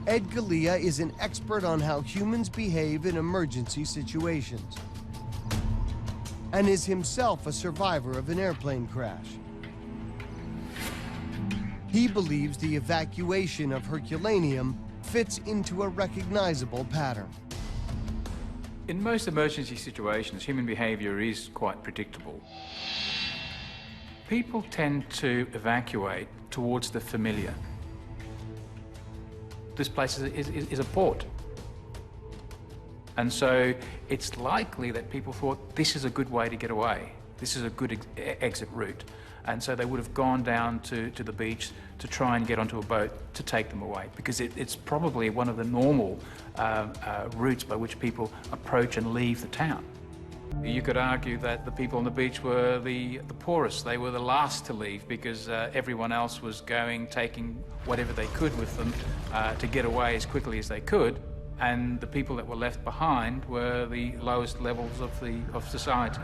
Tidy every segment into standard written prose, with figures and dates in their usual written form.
Ed Galea is an expert on how humans behave in emergency situations and is himself a survivor of an airplane crash. He believes the evacuation of Herculaneum fits into a recognizable pattern. In most emergency situations, human behavior is quite predictable. People tend to evacuate towards the familiar. This place is a port. And so it's likely that people thought this is a good way to get away. This is a good exit route. And so they would have gone down to the beach to try and get onto a boat to take them away, because it's probably one of the normal routes by which people approach and leave the town. You could argue that the people on the beach were the poorest. They were the last to leave because everyone else was going, taking whatever they could with them to get away as quickly as they could. And the people that were left behind were the lowest levels of society.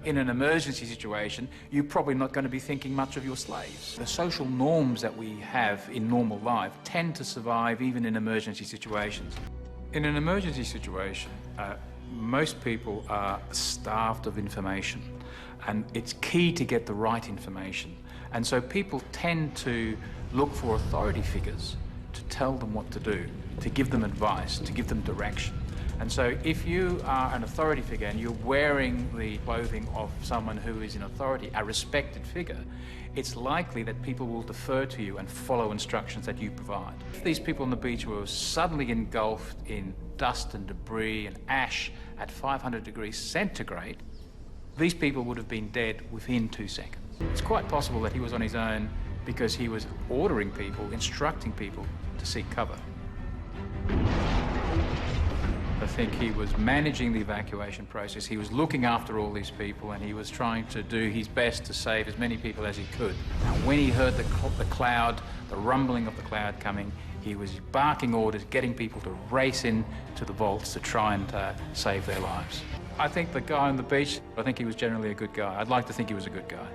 In an emergency situation, you're probably not going to be thinking much of your slaves. The social norms that we have in normal life tend to survive even in emergency situations. In an emergency situation, most people are starved of information, and it's key to get the right information. And so people tend to look for authority figures to tell them what to do, to give them advice, to give them direction. And so if you are an authority figure and you're wearing the clothing of someone who is in authority, a respected figure, it's likely that people will defer to you and follow instructions that you provide. If these people on the beach were suddenly engulfed in dust and debris and ash at 500 degrees centigrade, these people would have been dead within 2 seconds. It's quite possible that he was on his own because he was ordering people, instructing people to seek cover. I think he was managing the evacuation process. He was looking after all these people, and he was trying to do his best to save as many people as he could. And when he heard the cloud, the rumbling of the cloud coming, he was barking orders, getting people to race in to the vaults to try and save their lives. I think the guy on the beach, I think he was generally a good guy. I'd like to think he was a good guy.